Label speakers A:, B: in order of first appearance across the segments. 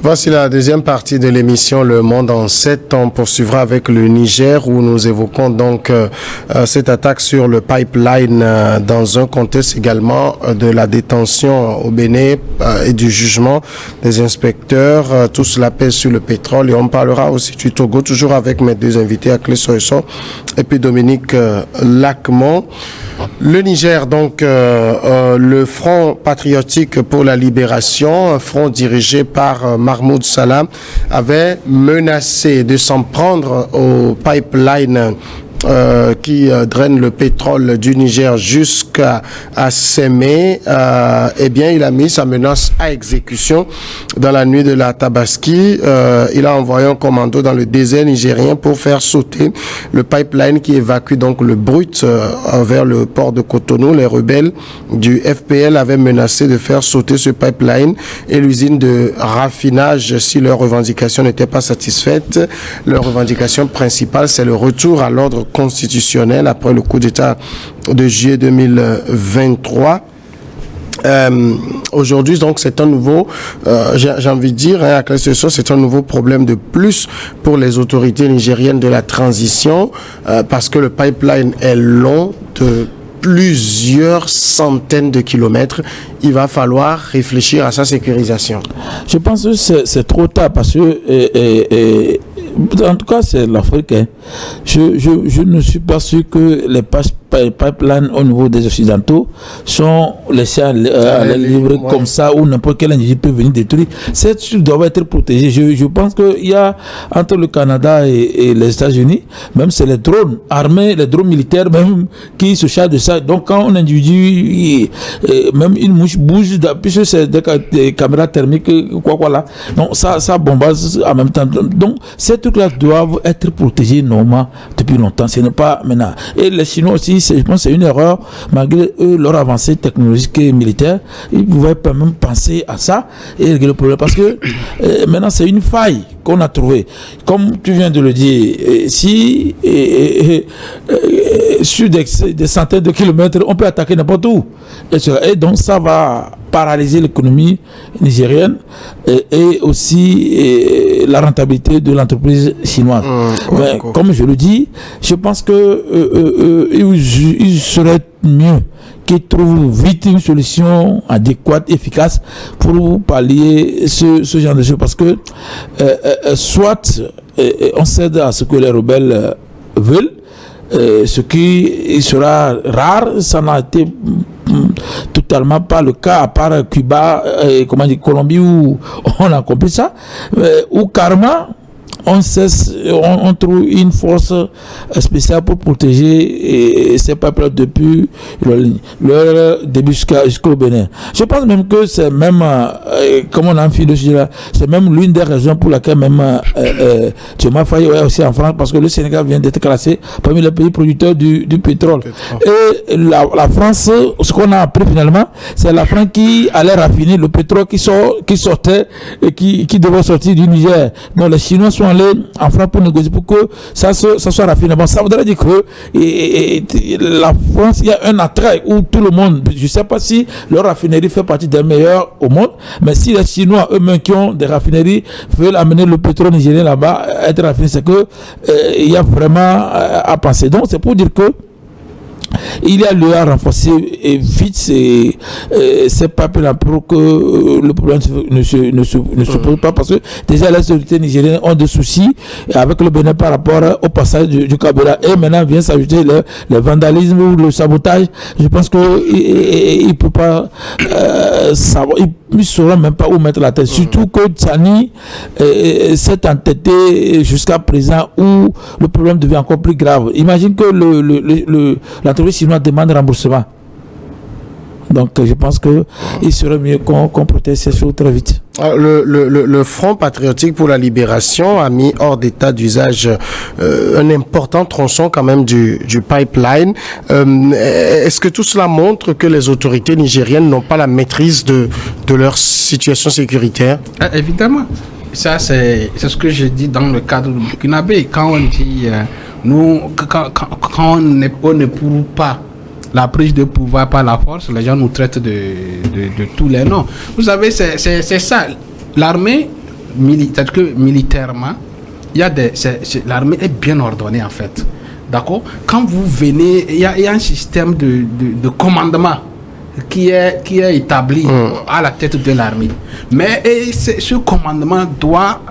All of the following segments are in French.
A: Voici la deuxième partie de l'émission Le Monde en 7. On poursuivra avec le Niger où nous évoquons donc cette attaque sur le pipeline dans un contexte également de la détention au Bénin et du jugement des inspecteurs. Tout cela pèse sur le pétrole et on parlera aussi du Togo, toujours avec mes deux invités, Akle Soeso et puis Dominique Lacmont. Le Niger, donc, le Front patriotique pour la libération, un front dirigé par Mahmoud Salam, avait menacé de s'en prendre au pipeline qui draine le pétrole du Niger jusqu'à Sémé. Eh bien, il a mis sa menace à exécution dans la nuit de la Tabaski. Il a envoyé un commando dans le désert nigérien pour faire sauter le pipeline qui évacue donc le brut vers le port de Cotonou. Les rebelles du FPL avaient menacé de faire sauter ce pipeline et l'usine de raffinage si leurs revendications n'étaient pas satisfaites. Leur revendication principale, c'est le retour à l'ordre constitutionnel après le coup d'État de juillet 2023. Aujourd'hui, donc, c'est un nouveau, j'ai envie de dire, à Akle Soeso, c'est un nouveau problème de plus pour les autorités nigériennes de la transition, parce que le pipeline est long de plusieurs centaines de kilomètres. Il va falloir réfléchir à sa sécurisation.
B: Je pense que c'est trop tard parce que en tout cas c'est l'Afrique. Je ne suis pas sûr que les pipelines au niveau des Occidentaux sont laissés à l'air libre comme ça où n'importe quel individu peut venir détruire. Ces trucs doivent être protégés. Je pense qu'il y a entre le Canada et les États-Unis, même c'est les drones armés, les drones militaires même qui se chargent de ça. Donc quand un individu, même une mouche bouge, puisque c'est des caméras thermiques, quoi là. Donc ça bombarde en même temps. Donc ces trucs-là doivent être protégés normalement depuis longtemps. Ce n'est pas maintenant. Et les Chinois aussi, je pense que c'est une erreur, malgré eux, leur avancée technologique et militaire, ils pouvaient pas même penser à ça et régler le problème. Parce que maintenant, c'est une faille qu'on a trouvée. Comme tu viens de le dire, si sur des centaines de kilomètres, on peut attaquer n'importe où. Et donc, ça va paralyser l'économie nigérienne et aussi la rentabilité de l'entreprise chinoise. Mais, comme je le dis, je pense que il serait mieux qu'ils trouvent vite une solution adéquate, efficace pour pallier ce genre de choses. Parce que soit on cède à ce que les rebelles veulent, ce qui sera rare, ça n'a été totalement pas le cas à part Cuba, Colombie où on a compris ça, ou carrément on trouve une force spéciale pour protéger ces peuples depuis leur début jusqu'au Bénin. Je pense même que c'est même, comme on a fait le sujet, c'est même l'une des raisons pour laquelle même Thomas Faye est aussi en France, parce que le Sénégal vient d'être classé parmi les pays producteurs du pétrole. Et la France, ce qu'on a appris finalement, c'est la France qui allait raffiner le pétrole qui sortait et qui devait sortir du Niger. Donc les Chinois sont allés en France pour négocier pour que ça soit raffiné. Bon, ça voudrait dire que la France, il y a un attrait où tout le monde, je ne sais pas si leur raffinerie fait partie des meilleurs au monde, mais si les Chinois eux-mêmes qui ont des raffineries veulent amener le pétrole nigérien là-bas, être raffiné, c'est que il y a vraiment à penser. Donc c'est pour dire que il y a lieu à renforcer et vite ces papiers-là pour que le problème ne se pose pas, parce que déjà les autorités nigériennes ont des soucis avec le Bénin par rapport au passage du Kabila, et maintenant vient s'ajouter le vandalisme ou le sabotage. Je pense qu'il ne peut pas savoir, il ne saura même pas où mettre la tête, surtout que Tchani s'est entêté jusqu'à présent où le problème devient encore plus grave. Imagine que l'entreprise chinoise demande remboursement. Donc je pense qu'il serait mieux qu'on protège ces choses très vite.
A: Le Front patriotique pour la libération a mis hors d'état d'usage un important tronçon quand même du pipeline. Est-ce que tout cela montre que les autorités nigériennes n'ont pas la maîtrise de leur situation sécuritaire?
C: Évidemment. Ça, c'est ce que je dis dans le cadre du Burkinabé. Quand on dit, quand on n'éprouve pas la prise de pouvoir par la force, les gens nous traitent de tous les noms. Vous savez, c'est ça. L'armée c'est-à-dire que militairement, il y a l'armée est bien ordonnée en fait. D'accord? Quand vous venez, il y a un système de commandement qui est établi à la tête de l'armée. Mais ce commandement doit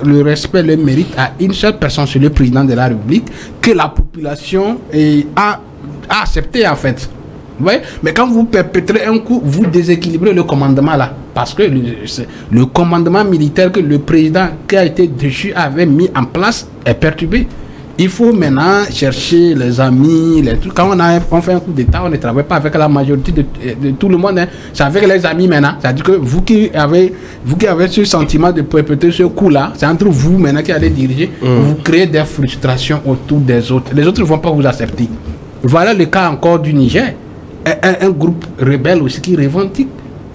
C: le respect, le mérite à une seule personne, c'est le président de la République, que la population a accepté en fait. Ouais, mais quand vous perpétrez un coup, vous déséquilibrez le commandement là. Parce que le commandement militaire que le président qui a été dessus avait mis en place est perturbé. Il faut maintenant chercher les amis, les trucs. Quand on fait un coup d'État, on ne travaille pas avec la majorité de tout le monde. Hein. C'est avec les amis maintenant. C'est-à-dire que vous qui avez ce sentiment de perpétrer ce coup-là, c'est entre vous maintenant qui allez diriger. Vous créez des frustrations autour des autres. Les autres ne vont pas vous accepter. Voilà le cas encore du Niger. Un groupe rebelle aussi qui revendique.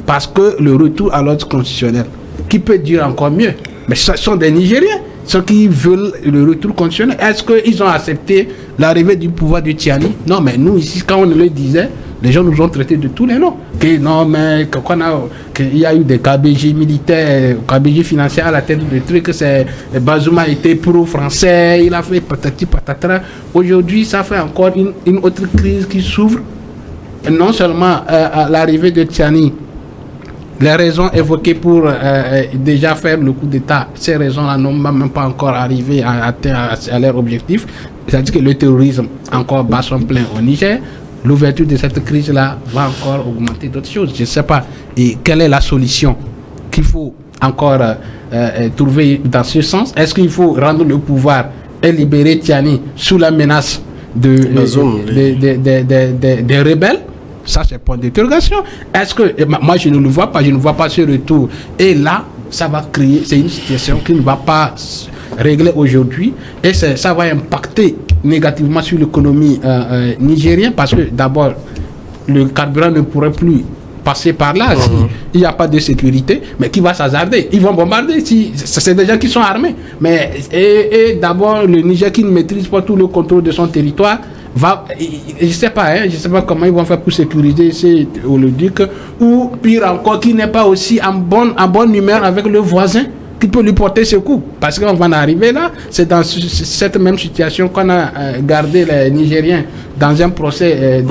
C: Parce que le retour à l'ordre constitutionnel, qui peut dire encore mieux, mais ce sont des Nigériens, ceux qui veulent le retour constitutionnel. Est-ce qu'ils ont accepté l'arrivée du pouvoir de Tiani? Non, mais nous ici, quand on le disait, les gens nous ont traités de tous les noms. Que non, mais qu'il y a eu des KBG militaires, KBG financiers à la tête de trucs, que Bazoum a été pro-français, il a fait patati patatra. Aujourd'hui, ça fait encore une autre crise qui s'ouvre. Non seulement à l'arrivée de Tiani, les raisons évoquées pour déjà faire le coup d'État, ces raisons-là n'ont même pas encore arrivé à leur objectif. C'est-à-dire que le terrorisme encore bat son plein au Niger. L'ouverture de cette crise-là va encore augmenter d'autres choses. Je ne sais pas. Et quelle est la solution qu'il faut encore trouver dans ce sens? Est-ce qu'il faut rendre le pouvoir et libérer Tiani sous la menace des rebelles? Ça, c'est point d'interrogation. Est-ce que, moi, je ne le vois pas, je ne vois pas ce retour. Et là, ça va créer, c'est une situation qui ne va pas régler aujourd'hui. Et ça va impacter négativement sur l'économie nigérienne parce que, d'abord, le carburant ne pourrait plus passer par là s'il n'y a pas de sécurité. Mais qui va s'hasarder? Ils vont bombarder. C'est des gens qui sont armés. Mais, et d'abord, le Niger qui ne maîtrise pas tout le contrôle de son territoire, je ne sais pas comment ils vont faire pour sécuriser ces Holoduc, ou pire encore, qui n'est pas aussi en bonne humeur avec le voisin qui peut lui porter secours. Parce qu'on va en arriver là, c'est dans cette même situation qu'on a gardé les Nigériens dans un procès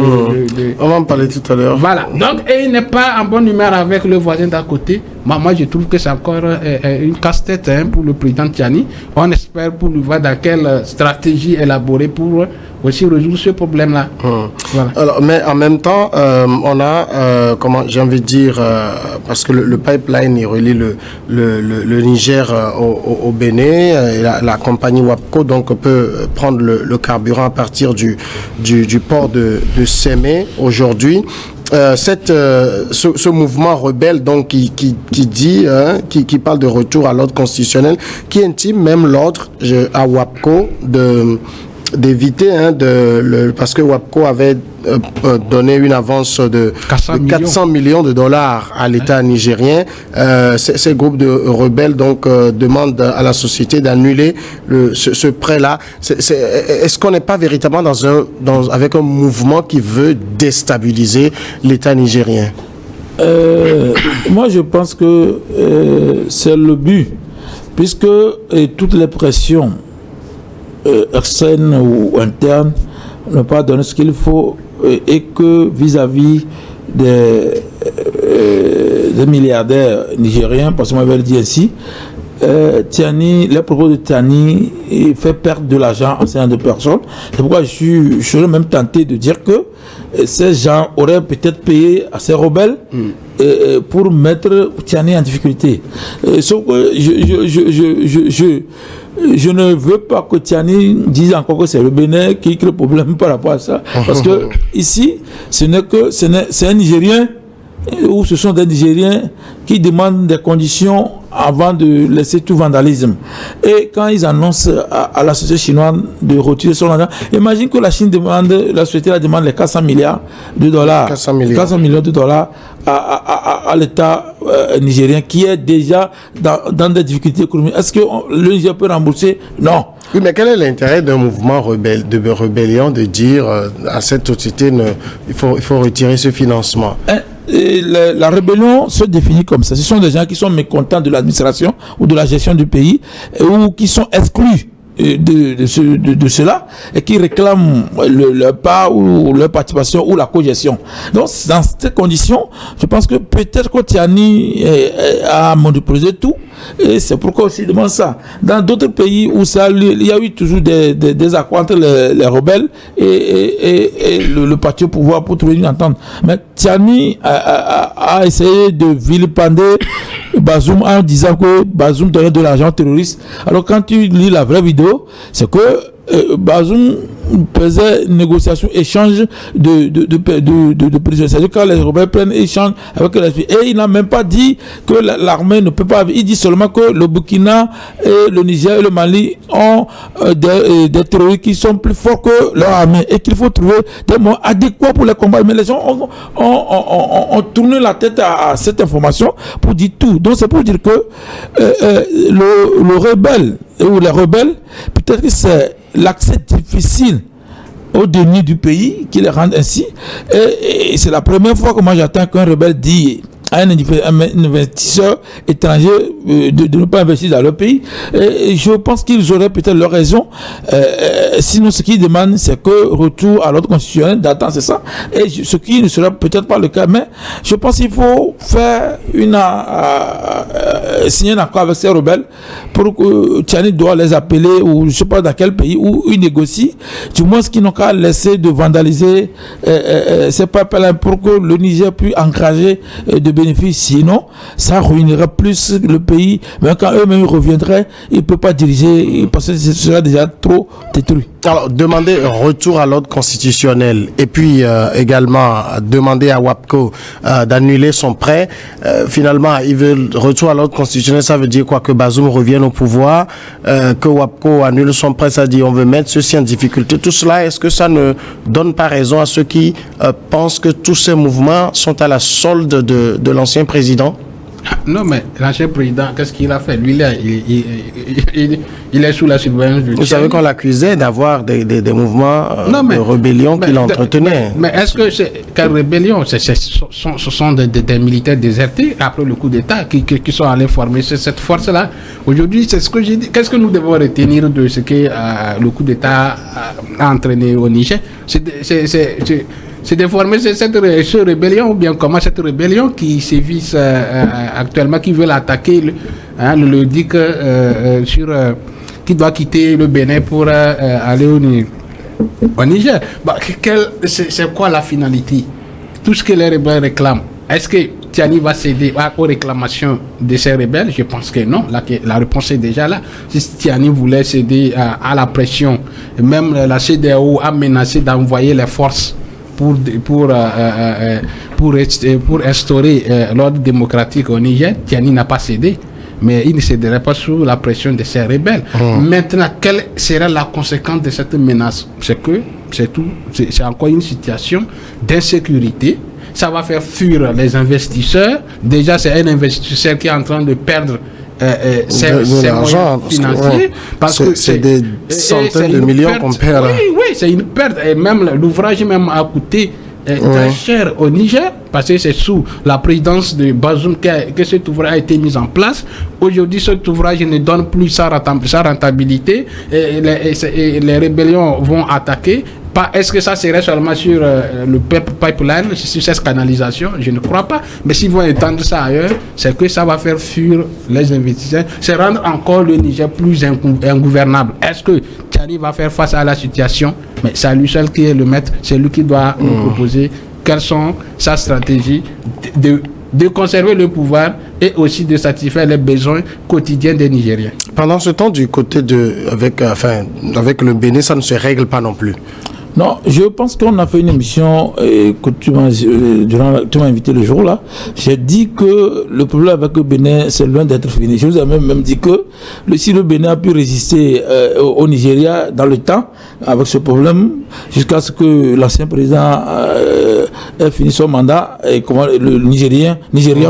A: on va en parler tout à l'heure.
C: Voilà. Donc, et il n'est pas en bonne humeur avec le voisin d'à côté. Moi, je trouve que c'est encore une casse-tête pour le président Tiani. On espère pour lui voir dans quelle stratégie élaborer pour aussi résoudre ce problème-là. Voilà. Alors, mais en même temps, on a, j'ai envie de dire, parce que le pipeline, il relie le Niger au Bénin, et la compagnie WAPCO donc peut prendre le carburant à partir du port de Sémé aujourd'hui. Ce mouvement rebelle donc qui dit qui parle de retour à l'ordre constitutionnel, qui intime même l'ordre à WAPCO d'éviter parce que WAPCO avait donné une avance de 400 millions de dollars à l'État nigérien. Ces groupes de rebelles donc demandent à la société d'annuler ce prêt-là. Est-ce qu'on n'est pas véritablement avec un mouvement qui veut déstabiliser l'État nigérien?
B: Moi, je pense que c'est le but, puisque toutes les pressions externes ou internes ne pas donner ce qu'il faut, et que vis-à-vis des milliardaires nigériens, parce qu'on m'avait dit ainsi, les propos de Tiani fait perdre de l'argent à un certain nombre de personnes. C'est pourquoi je serais même tenté de dire que ces gens auraient peut-être payé à ces rebelles pour mettre Tiani en difficulté. Sauf que je ne veux pas que Tiani dise encore que c'est le Bénin qui crée le problème par rapport à ça. Parce que ici, c'est un Nigérien, ou ce sont des Nigériens qui demandent des conditions avant de laisser tout vandalisme. Et quand ils annoncent à la société chinoise de retirer son argent, imagine que la Chine la société demande les 400 milliards de dollars, 400 millions de dollars à l'État nigérien qui est déjà dans des difficultés économiques. Est-ce que le Niger peut rembourser? Non.
A: Oui, mais quel est l'intérêt d'un mouvement rébellion de dire à cette société il faut retirer ce financement?
B: la rébellion se définit comme ça. Ce sont des gens qui sont mécontents de l'administration ou de la gestion du pays ou qui sont exclus de cela et qui réclament leur part ou leur participation ou la cogestion. Donc, dans ces conditions, je pense que peut-être que Tiani a monopolisé tout et c'est pourquoi aussi il demande ça. Dans d'autres pays où il y a eu toujours des accords entre les rebelles et le parti au pouvoir pour trouver une entente. Mais Tiani a essayé de vilipender Bazoum en disant que Bazoum donnait de l'argent aux terroristes. Alors quand tu lis la vraie vidéo, c'est que Bazoum faisait négociation, échange de prisonniers. C'est-à-dire quand les rebelles prennent échange avec les filles. Et il n'a même pas dit que l'armée ne peut pas. Il dit seulement que le Burkina et le Niger et le Mali ont des terroristes qui sont plus forts que leur armée et qu'il faut trouver des moyens adéquats pour les combattre. Mais les gens ont tourné la tête à cette information pour dire tout. Donc c'est pour dire que le rebelle ou les rebelles, peut-être que c'est l'accès difficile au denier du pays qui les rend ainsi. Et c'est la première fois que moi j'attends qu'un rebelle dit à un investisseur étranger de ne pas investir dans leur pays. Et je pense qu'ils auraient peut-être leur raison. Sinon, ce qu'ils demandent, c'est que retour à l'ordre constitutionnel, d'attendre, c'est ça. Et ce qui ne sera peut-être pas le cas. Mais je pense qu'il faut faire signer un accord avec ces rebelles pour que Tiani doit les appeler, ou je ne sais pas dans quel pays, où ils négocient. Du moins, ce qu'ils n'ont qu'à laisser de vandaliser ces peuples pour que le Niger puisse encourager de bénéfices. Sinon, ça ruinerait plus le pays. Mais quand eux-mêmes reviendraient, ils ne peuvent pas diriger parce que ce sera déjà trop détruit.
A: Alors, demander un retour à l'ordre constitutionnel et puis également demander à WAPCO d'annuler son prêt. Finalement, ils veulent retour à l'ordre constitutionnel. Ça veut dire quoi? Que Bazoum revienne au pouvoir, que WAPCO annule son prêt. Ça dit on veut mettre ceci en difficulté. Tout cela, est-ce que ça ne donne pas raison à ceux qui pensent que tous ces mouvements sont à la solde de l'ancien président?
C: Non, mais l'ancien président, qu'est-ce qu'il a fait? Lui, il est sous la surveillance du Tchad.
A: Vous savez qu'on l'accusait d'avoir des mouvements de rébellion qu'il entretenait.
C: Mais est-ce que c'est quelle rébellion? Ce sont des militaires désertés après le coup d'État qui sont allés former cette force-là. Aujourd'hui, c'est ce que j'ai dit. Qu'est-ce que nous devons retenir de ce que le coup d'État a entraîné au Niger? C'est de former cette rébellion, ou bien comment cette rébellion qui sévit actuellement, qui veut l'attaquer, le dit que qui doit quitter le Bénin pour aller au Niger. C'est quoi la finalité? Tout ce que les rebelles réclament, est-ce que Tiani va céder aux réclamations de ces rebelles? Je pense que non. La réponse est déjà là. Si Tiani voulait céder à la pression, même la CEDEAO a menacé d'envoyer les forces pour instaurer l'ordre démocratique au Niger, Tiani n'a pas cédé, mais il ne céderait pas sous la pression de ces rebelles. Maintenant, quelle sera la conséquence de cette menace? C'est encore une situation d'insécurité. Ça va faire fuir les investisseurs. Déjà, c'est un investisseur qui est en train de perdre ses moyens financiers, parce que c'est des centaines de millions qu'on perd. Oui, c'est une perte. Et même l'ouvrage a coûté très cher au Niger, parce que c'est sous la présidence de Bazoum que cet ouvrage a été mis en place. Aujourd'hui, cet ouvrage ne donne plus sa rentabilité et les rébellions vont attaquer. Est-ce que ça serait seulement sur le pipeline, sur cette canalisation? Je ne crois pas. Mais s'ils vont étendre ça ailleurs, c'est que ça va faire fuir les investisseurs. C'est rendre encore le Niger plus ingouvernable. Est-ce que Tiani va faire face à la situation? Mais c'est lui seul qui est le maître. C'est lui qui doit nous proposer quelles sont sa stratégie de conserver le pouvoir et aussi de satisfaire les besoins quotidiens des Nigériens.
A: Pendant ce temps, du côté avec le Bénin, ça ne se règle pas non plus.
B: Non, je pense qu'on a fait une émission que tu m'as invité le jour-là. J'ai dit que le problème avec le Bénin, c'est loin d'être fini. Je vous ai même dit que si le Bénin a pu résister au Nigeria dans le temps avec ce problème, jusqu'à ce que l'ancien président ait fini son mandat, et comment le Nigérien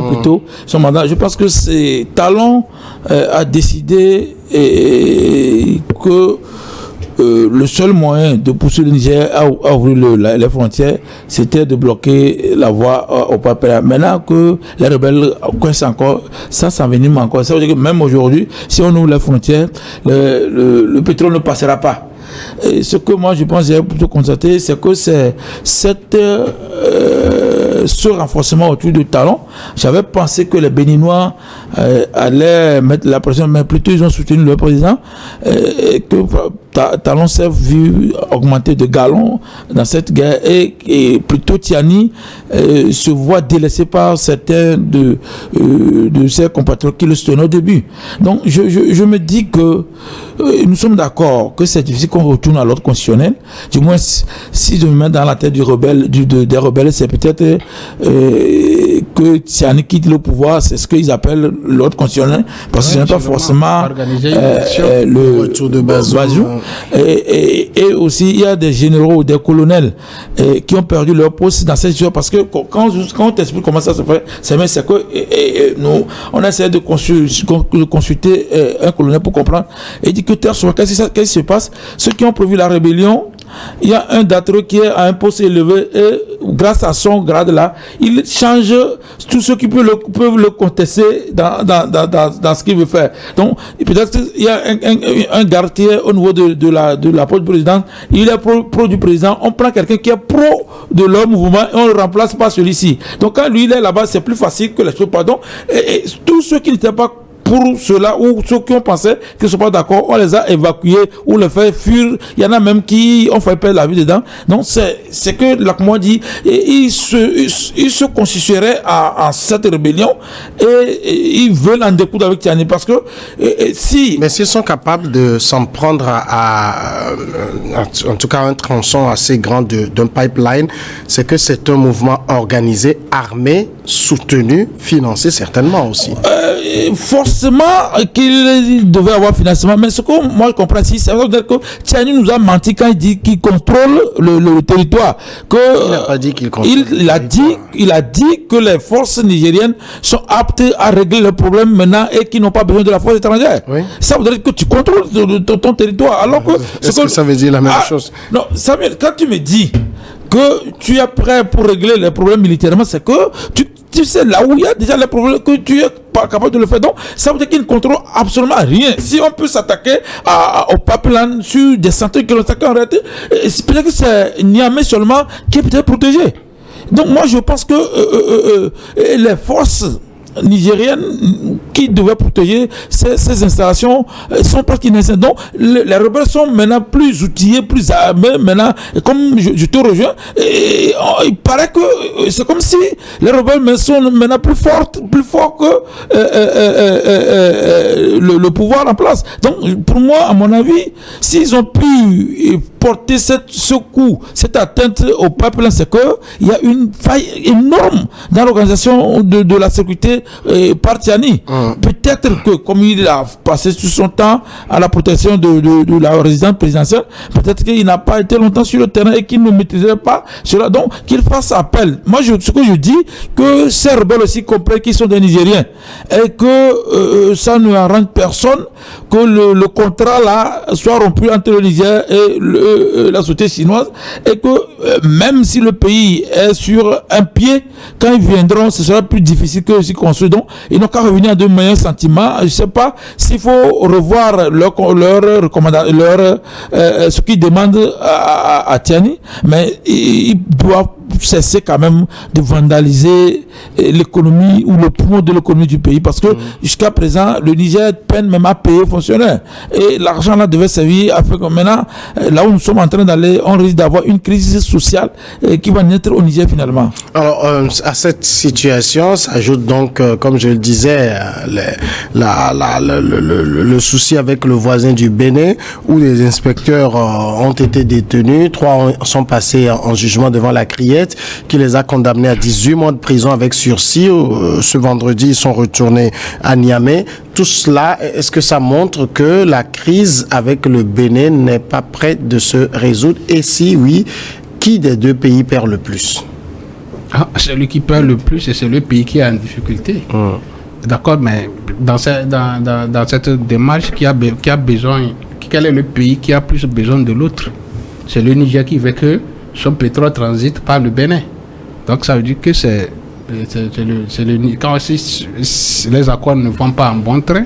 B: plutôt, son mandat, je pense que c'est Talon a décidé que le seul moyen de pousser le Niger à ouvrir les frontières, c'était de bloquer la voie au Papela. Maintenant que les rebelles coincent encore, ça s'envenime encore. Ça veut dire que même aujourd'hui, si on ouvre les frontières, le pétrole ne passera pas. Et ce que moi je pense j'ai plutôt constaté, c'est que c'est ce renforcement autour du Talon. J'avais pensé que les Béninois allaient mettre la pression, mais plutôt ils ont soutenu le président, et que Talon s'est vu augmenter de galons dans cette guerre, et plutôt Tiani se voit délaissé par certains de ses compatriotes qui le soutenaient au début. Donc je me dis que nous sommes d'accord que c'est difficile qu'on retourne à l'ordre constitutionnel. Du moins, si je me mets dans la tête des rebelles, c'est peut-être que Tiani quitte le pouvoir, c'est ce qu'ils appellent l'ordre constitutionnel, parce que ce n'est pas forcément le retour de Bazoum. Et aussi, il y a des généraux ou des colonels qui ont perdu leur poste dans cette situation, parce que quand on t'explique comment ça se fait, c'est que nous, on essaie de consulter un colonel pour comprendre, et il dit que qu'est-ce qui se passe? Ceux qui ont prévu la rébellion, il y a un d'entre eux qui est à un poste élevé, et grâce à son grade là, il change tous ceux qui peuvent le contester dans ce qu'il veut faire. Donc peut-être qu'il y a un garde qui est au niveau de la poste du président, il est pro du président, on prend quelqu'un qui est pro de leur mouvement et on le remplace par celui-ci. Donc quand lui il est là-bas, c'est plus facile que les choses, pardon, et tous ceux qui n'étaient pas pour cela, ou ceux qui ont pensé qu'ils ne sont pas d'accord, on les a évacués ou les fait fuir. Il y en a même qui ont fait perdre la vie dedans. Donc c'est que l'ACMOA dit, ils se constitueraient en cette rébellion, et ils veulent en découdre avec Tiani, parce que si...
A: Mais s'ils sont capables de s'en prendre en tout cas un tronçon assez grand d'un pipeline, c'est que c'est un mouvement organisé, armé, soutenu, financé certainement aussi.
B: Forcément qu'il devait avoir financement, mais ce que moi je comprends ici, c'est que Tiani nous a menti quand il dit qu'il contrôle le territoire.
A: Il n'a pas dit qu'il contrôle.
B: Il a dit que les forces nigériennes sont aptes à régler le problème maintenant et qu'ils n'ont pas besoin de la force étrangère. Oui. Ça veut dire que tu contrôles ton territoire. Alors que
A: est-ce que ça veut dire la même chose?
B: Non, Samuel, quand tu me dis que tu es prêt pour régler les problèmes militairement, c'est que tu sais là où il y a déjà les problèmes, que tu es pas capable de le faire. Donc ça veut dire qu'il ne contrôle absolument rien. Si on peut s'attaquer au Papelan sur des centaines de kilomètres, en réalité, peut-être que c'est Niamey seulement qui est peut-être protégé. Donc moi je pense que les forces nigériennes qui devaient protéger ces installations sont presque inexistentes. Donc les rebelles sont maintenant plus outillés, plus armés. Maintenant, comme je te rejoins, il paraît que c'est comme si les rebelles sont maintenant plus forts que le pouvoir en place. Donc pour moi, à mon avis, s'ils ont pu porter ce coup, cette atteinte au peuple, c'est qu'il y a une faille énorme dans l'organisation de la sécurité par Tiani. Peut-être que, comme il a passé tout son temps à la protection de la résidence présidentielle, peut-être qu'il n'a pas été longtemps sur le terrain et qu'il ne maîtrisait pas cela. Donc, qu'il fasse appel. Moi, ce que je dis, que ces rebelles aussi comprennent qu'ils sont des Nigériens et que ça ne arrange personne que le contrat là soit rompu entre le Niger et la société chinoise, et que même si le pays est sur un pied, quand ils viendront, ce sera plus difficile que s'y construire. Donc, ils n'ont qu'à revenir à de meilleurs sentiments. Je ne sais pas s'il faut revoir leur recommandation, ce qu'ils demandent à Tiani, mais ils doivent cesser quand même de vandaliser l'économie ou le poumon de l'économie du pays, parce que jusqu'à présent le Niger peine même à payer les fonctionnaires, et l'argent là devait servir à faire que maintenant, là où nous sommes en train d'aller, on risque d'avoir une crise sociale qui va naître au Niger finalement.
A: Alors à cette situation s'ajoute donc, comme je le disais, le souci avec le voisin du Bénin, où les inspecteurs ont été détenus, 3 sont passés en jugement devant la Criette, qui les a condamnés à 18 mois de prison avec sursis. Ce vendredi, ils sont retournés à Niamey. Tout cela, est-ce que ça montre que la crise avec le Bénin n'est pas prête de se résoudre? Et si oui, qui des deux pays perd le plus?
C: Celui qui perd le plus, c'est le pays qui est en difficulté. D'accord, mais dans cette démarche qui a besoin quel est le pays qui a plus besoin de l'autre? C'est le Niger qui veut que son pétrole transite par le Bénin. Donc ça veut dire que quand les accords ne vont pas en bon train,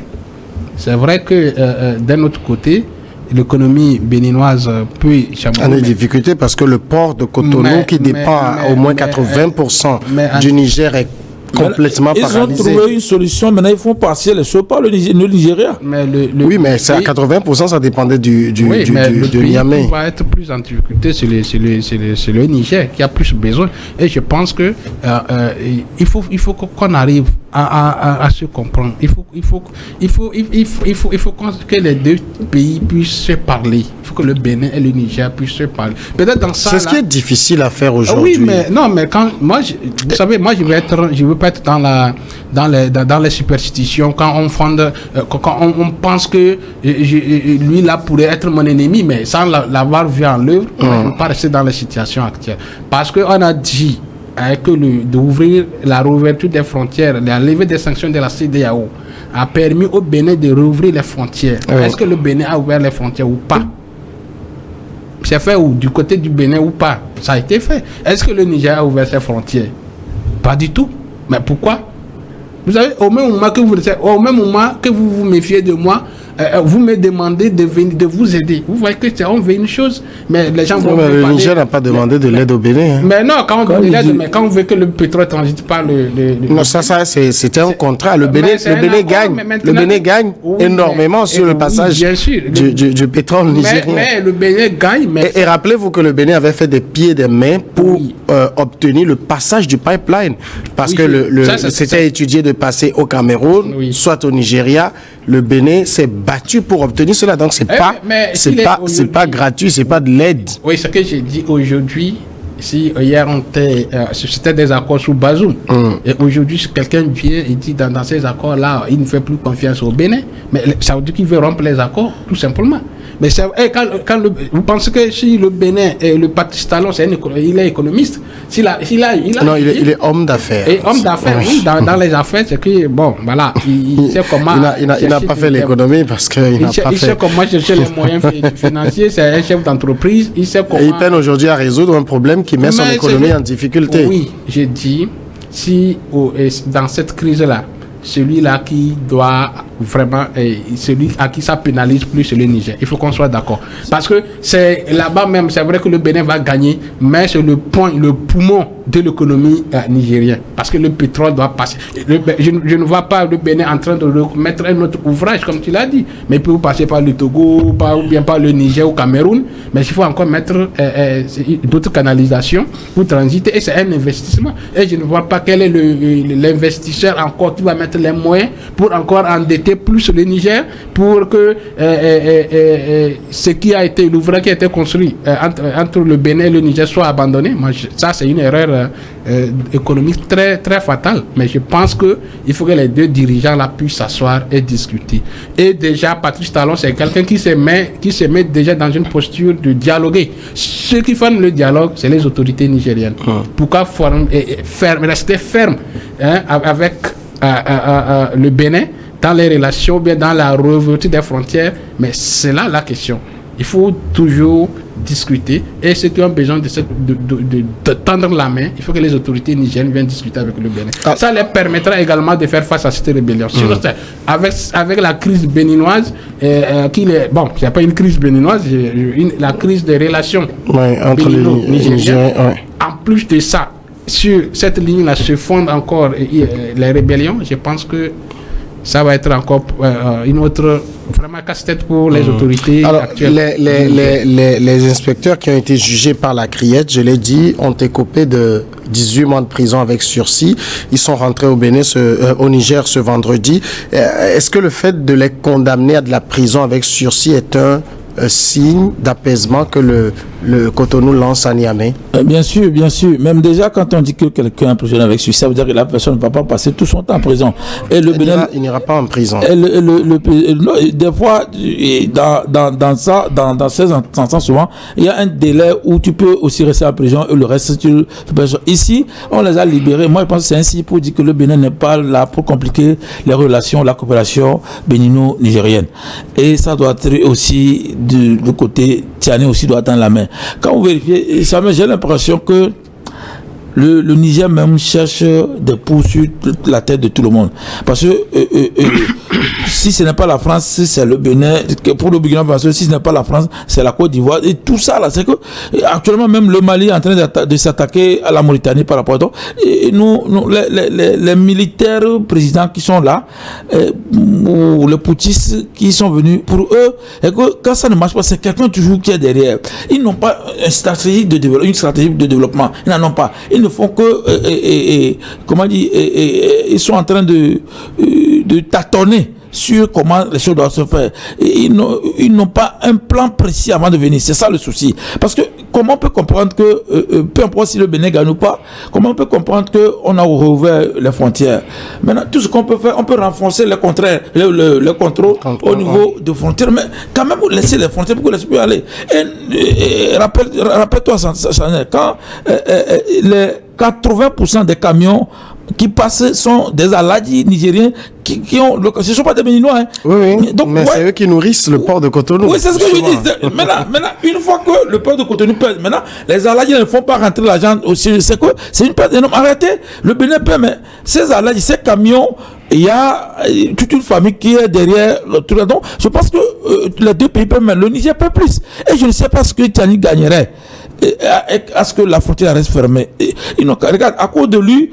C: c'est vrai que d'un autre côté, l'économie béninoise peut chambouler.
A: On a des difficultés parce que le port de Cotonou, qui dépend au moins 80% du Niger, est complètement paralysé.
B: Ils ont trouvé une solution, maintenant ils font passer les choses par le Nigeria.
C: Mais
A: oui, mais c'est à 80%, ça dépendait du Niamey.
C: Va être plus en difficulté, c'est le Niger qui a plus besoin. Et je pense que il faut qu'on arrive à se comprendre. Il faut que les deux pays puissent se parler. Il faut que le Bénin et le Niger puissent se parler. Peut-être dans ça.
A: C'est ce qui est difficile à faire aujourd'hui.
C: Oui, mais non, mais quand moi, vous savez, moi je veux pas être dans les superstitions. Quand on fonde, quand on pense que lui là pourrait être mon ennemi, mais sans l'avoir vu en l'œuvre, on ne peut pas rester dans la situation actuelle. Parce que on a dit d'ouvrir la réouverture des frontières, la levée des sanctions de la CEDEAO a permis au Bénin de rouvrir les frontières. Oui. Est-ce que le Bénin a ouvert les frontières ou pas? C'est fait où? Du côté du Bénin ou pas? Ça a été fait. Est-ce que le Niger a ouvert ses frontières? Pas du tout. Mais pourquoi? Vous savez, au même moment que vous vous méfiez de moi, vous me demandez de vous aider. Vous voyez que on veut une chose, mais les gens vont me
A: le Niger n'a pas demandé de l'aide au Bénin. Hein.
C: Mais non, quand on veut de l'aide, mais quand on veut que le pétrole transite pas
A: non, ça c'était un contrat. Le Bénin gagne énormément sur le passage du pétrole nigérien.
C: Mais le Bénin gagne.
A: Et rappelez-vous que le Bénin avait fait des pieds et des mains pour obtenir le passage du pipeline. Parce que c'était étudié de passer au Cameroun, soit au Nigeria. Le Bénin s'est battu pour obtenir cela, donc c'est pas gratuit, c'est pas de l'aide.
C: Oui, ce que j'ai dit aujourd'hui, si hier c'était des accords sous Bazoum, et aujourd'hui si quelqu'un vient et dit dans ces accords-là, il ne fait plus confiance au Bénin, mais ça veut dire qu'il veut rompre les accords, tout simplement. Mais vous pensez que si le Bénin et le Patrice Talon, il est économiste,
A: non, il est homme d'affaires.
C: Et homme d'affaires, oui, dans les affaires, c'est que, bon, voilà, il sait comment...
A: Il n'a pas fait l'économie parce qu'il n'a pas fait...
C: Il sait comment chercher les moyens financiers, c'est un chef d'entreprise, il sait comment...
A: Et il peine aujourd'hui à résoudre un problème qui met son économie en difficulté.
C: Oui, j'ai dit, si dans cette crise-là, celui-là qui doit vraiment, celui à qui ça pénalise plus, c'est le Niger. Il faut qu'on soit d'accord. Parce que c'est là-bas même, c'est vrai que le Bénin va gagner, mais c'est le poumon de l'économie nigérienne. Parce que le pétrole doit passer. Je ne vois pas le Bénin en train de mettre un autre ouvrage, comme tu l'as dit. Mais il peut passer par le Togo, ou bien par le Niger ou Cameroun. Mais il faut encore mettre d'autres canalisations pour transiter. Et c'est un investissement. Et je ne vois pas quel est l'investisseur encore qui va mettre les moyens pour encore endetter plus le Niger pour que ce qui a été l'ouvrage qui a été construit entre le Bénin et le Niger soit abandonné. Moi, ça c'est une erreur économique très très fatale. Mais je pense que il faut que les deux dirigeants là puissent s'asseoir et discuter. Et déjà Patrice Talon c'est quelqu'un qui se met déjà dans une posture de dialoguer. Ceux qui font le dialogue c'est les autorités nigériennes. Pourquoi rester ferme avec le Bénin dans les relations, bien dans la réouverture des frontières, mais c'est là la question. Il faut toujours discuter et ceux qui ont besoin de tendre la main, il faut que les autorités nigériennes viennent discuter avec le Bénin. Ça leur permettra également de faire face à cette rébellion. Avec la crise béninoise, c'est pas une crise béninoise, la crise des relations
A: entre les Nigériens.
C: En plus de ça, sur cette ligne-là se fondent encore les rébellions. Je pense que ça va être encore une autre vraiment casse-tête pour les autorités actuelles.
A: Les inspecteurs qui ont été jugés par la Criette, je l'ai dit, ont écopé de 18 mois de prison avec sursis. Ils sont rentrés au Bénin, au Niger ce vendredi. Est-ce que le fait de les condamner à de la prison avec sursis est un signe d'apaisement que le Cotonou lance à Niamey?
B: Bien sûr, bien sûr. Même déjà, quand on dit que quelqu'un est emprisonné avec suicide, ça veut dire que la personne ne va pas passer tout son temps en prison. Et le Bénin,
A: il n'ira pas en prison.
B: Des fois, dans ces instances, souvent, il y a un délai où tu peux aussi rester en prison et le reste, ici, on les a libérés. Moi, je pense que c'est ainsi pour dire que le Bénin n'est pas là pour compliquer les relations, la coopération bénino-nigérienne. Et ça doit être aussi du côté Tiani aussi doit attendre la main. Quand vous vérifiez, j'ai l'impression que le Niger même cherche des poux sur la tête de tout le monde. Parce que si ce n'est pas la France, c'est le Bénin. Pour le Burkina Faso, si ce n'est pas la France, c'est la Côte d'Ivoire. Et tout ça, là, c'est que actuellement, même le Mali est en train de s'attaquer à la Mauritanie par rapport à ça. Et les militaires présidents qui sont là, ou les poutistes qui sont venus, pour eux, et que quand ça ne marche pas, c'est quelqu'un toujours qui est derrière. Ils n'ont pas une stratégie de développement. Ils n'en ont pas. Ils ne font que, comment dire, ils sont en train de tâtonner sur comment les choses doivent se faire. Ils n'ont pas un plan précis avant de venir. C'est ça le souci. Parce que comment on peut comprendre que, peu importe si le Bénin gagne ou pas, comment on peut comprendre qu'on a rouvert les frontières? Maintenant, tout ce qu'on peut faire, on peut renforcer le contrôle au niveau des frontières, mais quand même laisser les frontières pour que les gens puissent aller. Et rappelle-toi, quand les 80% des camions qui passent sont des aladis nigériens ce ne sont pas des Béninois. Hein.
A: Oui. Donc, mais c'est eux qui nourrissent le port de Cotonou.
B: Oui, c'est ce que je dis. Maintenant, une fois que le port de Cotonou pèse, maintenant, les aladis ne font pas rentrer l'argent aussi. C'est une perte énorme. Arrêtez, le Bénin paie, mais ces aladis, ces camions, il y a toute une famille qui est derrière tout le temps. Je pense que les deux pays paient, mais le Niger paie plus. Et je ne sais pas ce que Tiani gagnerait à ce que la frontière reste fermée. Regarde, à cause de lui,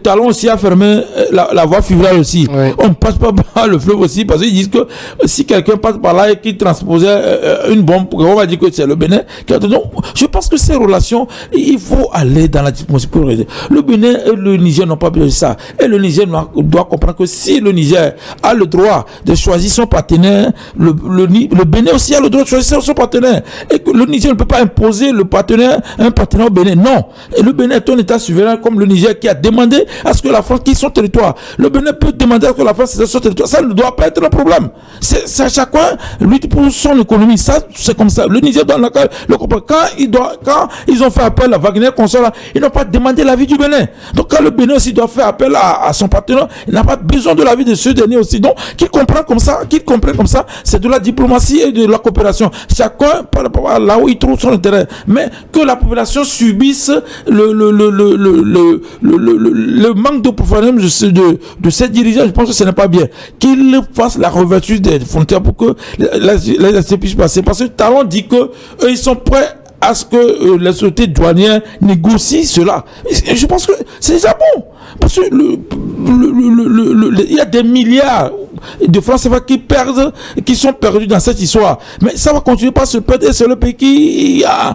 B: Talon aussi a fermé la voie fluviale aussi. Oui. On ne passe pas par le fleuve aussi parce qu'ils disent que si quelqu'un passe par là et qu'il transposait une bombe, on va dire que c'est le Bénin. Donc, je pense que ces relations, il faut aller dans la diplomatie pour aider. Le Bénin et le Niger n'ont pas besoin de ça. Et le Niger doit comprendre que si le Niger a le droit de choisir son partenaire, le Bénin aussi a le droit de choisir son partenaire. Et que le Niger ne peut pas imposer un partenaire au Bénin. Non. Et le Bénin est un État souverain comme le Niger qui a demandé à ce que la France quitte son territoire. Le Bénin peut demander à ce que la France quitte son territoire. Ça ne doit pas être le problème. C'est à chaque fois lutte pour son économie. Ça, c'est comme ça. Le Niger doit le comprendre. Quand ils ont fait appel à Wagner Consort, ils n'ont pas demandé l'avis du Bénin. Donc quand le Bénin aussi doit faire appel à son partenaire, il n'a pas besoin de l'avis de ce dernier aussi. Donc qu'ils comprennent comme ça, c'est de la diplomatie et de la coopération. Chacun par rapport à là où il trouve son intérêt. Mais que la population subisse le manque de professionnalisme de ces dirigeants, je pense que ce n'est pas bien. Qu'ils fassent la réouverture des frontières pour que les activités puissent passer. Parce que Talon dit que eux, ils sont prêts à ce que les autorités douanières négocient cela. Et je pense que c'est déjà bon. Parce que il y a des milliards de francs CFA qui sont perdus dans cette histoire. Mais ça va continuer par se perdre et c'est le pays qui va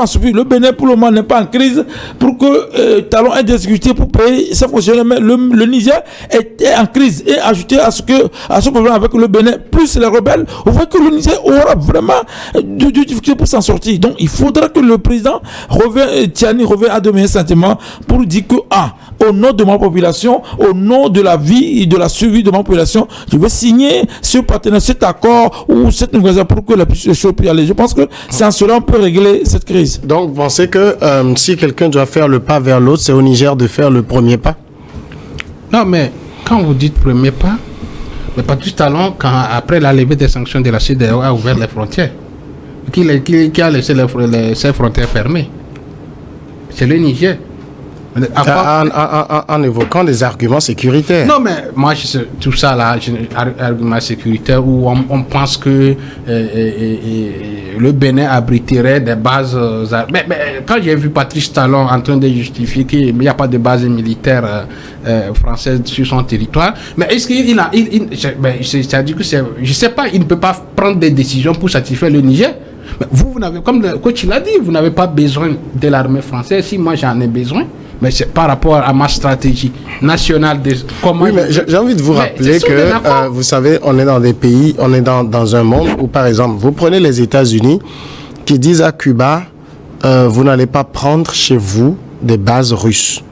B: en souffrir. Le Bénin, pour le moment, n'est pas en crise pour que Talon ait des difficultés pour payer ses fonctionnaires. Mais le Niger est en crise. Et ajouté à ce problème avec le Bénin, plus les rebelles, on voit que le Niger aura vraiment de difficultés pour s'en sortir. Donc, il faudra que le président Tiani revienne à de meilleurs sentiments pour dire que, au nom de ma population, au nom de la vie et de la survie de ma population, je vais signer ce partenariat, cet accord ou cette négociation pour que les choses puissent aller. Je pense que c'est en cela qu'on peut régler cette crise.
A: Donc, vous pensez que si quelqu'un doit faire le pas vers l'autre, c'est au Niger de faire le premier pas?
C: Non, mais quand vous dites premier pas, mais Patrice Talon, après la levée des sanctions de la CEDEAO, a ouvert les frontières. Qui a laissé ces frontières fermées? C'est le Niger.
A: En évoquant des arguments sécuritaires.
C: Non, mais moi, tout ça là, arguments sécuritaires où on pense que le Bénin abriterait des bases. Mais quand j'ai vu Patrice Talon en train de justifier qu'il n'y a pas de base militaire française sur son territoire, mais est-ce qu'il a. C'est-à-dire que je ne sais pas, il ne peut pas prendre des décisions pour satisfaire le Niger. Mais vous n'avez, comme le coach l'a dit, vous n'avez pas besoin de l'armée française. Si moi j'en ai besoin, mais c'est par rapport à ma stratégie nationale de comment.
A: Oui, mais j'ai envie de vous rappeler que, vous savez, on est dans des pays, on est dans un monde où, par exemple, vous prenez les États-Unis qui disent à Cuba, vous n'allez pas prendre chez vous des bases russes.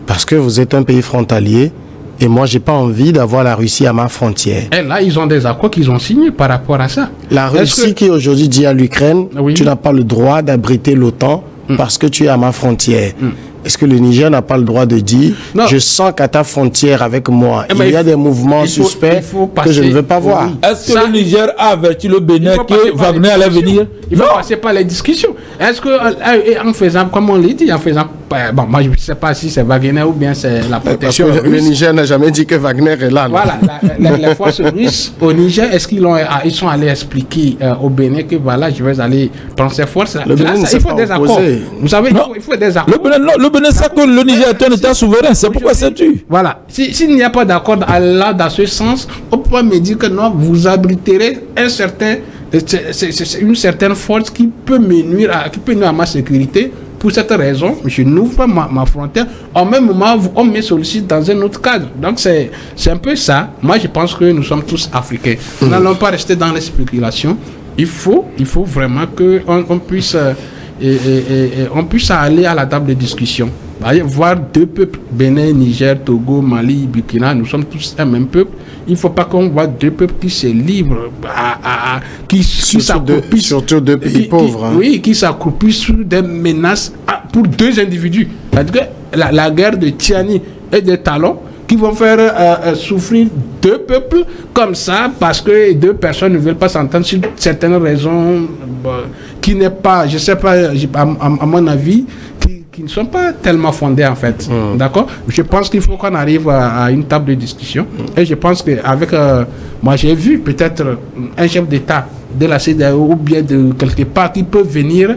A: Parce que vous êtes un pays frontalier et moi, j'ai pas envie d'avoir la Russie à ma frontière.
C: Et là, ils ont des accords qu'ils ont signés par rapport à ça.
A: La Russie qui aujourd'hui dit à l'Ukraine,
C: oui,
A: tu n'as pas le droit d'abriter l'OTAN parce que tu es à ma frontière. Est-ce que le Niger n'a pas le droit de dire, je sens qu'à ta frontière avec moi, il y a des mouvements suspects que je ne veux pas voir.
B: Est-ce que le Niger a averti le Bénin que Wagner allait venir?
C: Il faut passer par les discussions. Est-ce que, en faisant, comme on l'a dit, en faisant, bon, moi je ne sais pas si c'est Wagner ou bien c'est la protection
A: russe. Le Niger n'a jamais dit que Wagner est là.
C: Voilà, les forces russes au Niger, est-ce ils sont allés expliquer au Bénin que voilà, je vais aller prendre ces forces?
A: Le Bénin il faut des accords.
C: Vous savez, il faut des accords.
B: Le Bénin sait que le Niger est un État souverain, c'est pourquoi c'est tu.
C: Voilà, s'il n'y a pas d'accord là dans ce sens, on peut me dire que non, vous abriterez une certaine force qui peut nuire à ma sécurité. Pour cette raison, je n'ouvre pas ma frontière. En même moment, on me sollicite dans un autre cadre. Donc, c'est un peu ça. Moi, je pense que nous sommes tous africains. Nous n'allons pas rester dans les spéculations. Il faut vraiment qu'on puisse, on puisse aller à la table de discussion. Voir deux peuples, Bénin, Niger, Togo, Mali, Burkina, nous sommes tous un même peuple. Il ne faut pas qu'on voit deux peuples qui se livrent, qui s'accroupissent.
A: Surtout deux pays pauvres.
C: Oui, qui s'accroupissent sous des menaces pour deux individus. C'est-à-dire que la guerre de Tiani et de Talon, qui vont faire souffrir deux peuples comme ça, parce que deux personnes ne veulent pas s'entendre sur certaines raisons qui n'est pas, je sais pas, à mon avis, qui ne sont pas tellement fondées en fait. D'accord? Je pense qu'il faut qu'on arrive à une table de discussion. Et je pense qu'avec, moi j'ai vu peut-être un chef d'État de la CEDEAO ou bien de quelque part qui peut venir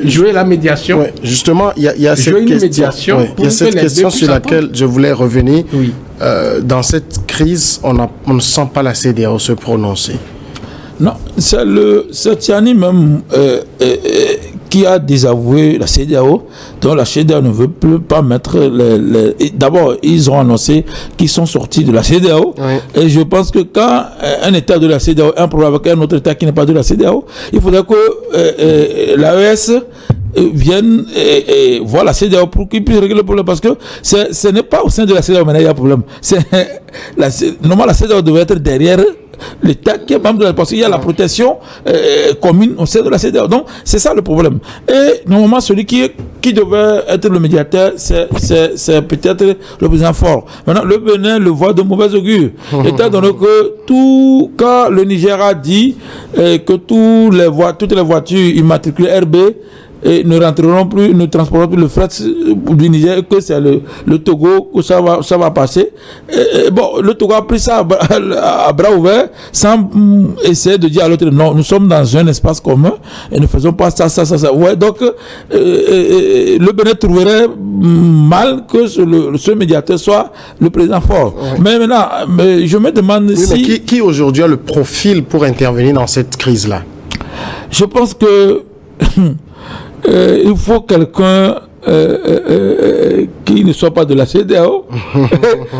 C: jouer la médiation.
A: Oui, justement, il y a cette question, il y a cette question sur laquelle je voulais revenir.
C: Oui.
A: Dans cette crise, on ne sent pas la CEDEAO se prononcer.
B: Non, c'est Tiani même qui a désavoué la CEDEAO, donc la CEDEAO ne veut plus pas mettre D'abord, ils ont annoncé qu'ils sont sortis de la CEDEAO, et je pense que quand un État de la CEDEAO a un problème avec un autre État qui n'est pas de la CEDEAO, il faudrait que l'AES viennent voir la CEDEAO pour qu'ils puissent régler le problème, parce que ce n'est pas au sein de la CEDEAO maintenant il y a un problème. Normalement la CEDEAO devrait être derrière l'État qui est membre de la, parce qu'il y a la protection commune au sein de la CEDEAO. Donc c'est ça le problème. Et normalement celui qui devait être le médiateur, c'est peut-être le président Faure. Maintenant le Bénin le voit de mauvais augure, étant donné que quand le Niger a dit que toutes les voitures immatriculées RB ne rentreront plus, ne transporteront plus le fret du Niger, que c'est le Togo que ça va passer. Bon, le Togo a pris ça à bras ouverts sans essayer de dire à l'autre non, nous sommes dans un espace commun et ne faisons pas ça. Ouais, donc le Bénin trouverait mal que ce médiateur soit le président Faure. Ouais. Mais maintenant, je me demande si...
A: qui aujourd'hui a le profil pour intervenir dans cette crise-là?
B: Je pense que il faut quelqu'un qui ne soit pas de la CEDEAO.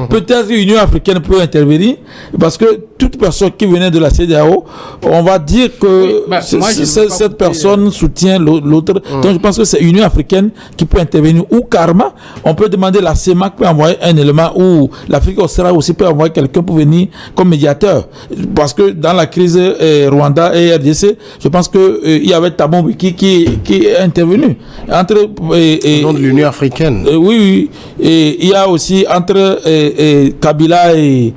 B: Peut-être l'Union africaine peut intervenir, parce que toute personne qui venait de la CEDEAO, on va dire que cette personne soutient l'autre. Donc je pense que c'est l'Union africaine qui peut intervenir, ou Karma. On peut demander, la CEMAC peut envoyer un élément, ou l'Afrique australe aussi peut envoyer quelqu'un pour venir comme médiateur, parce que dans la crise Rwanda et RDC, je pense que il y avait Thabo Mbeki qui est intervenu entre
A: au nom de l'Union africaine.
B: Oui. Et il y a aussi entre Kabila et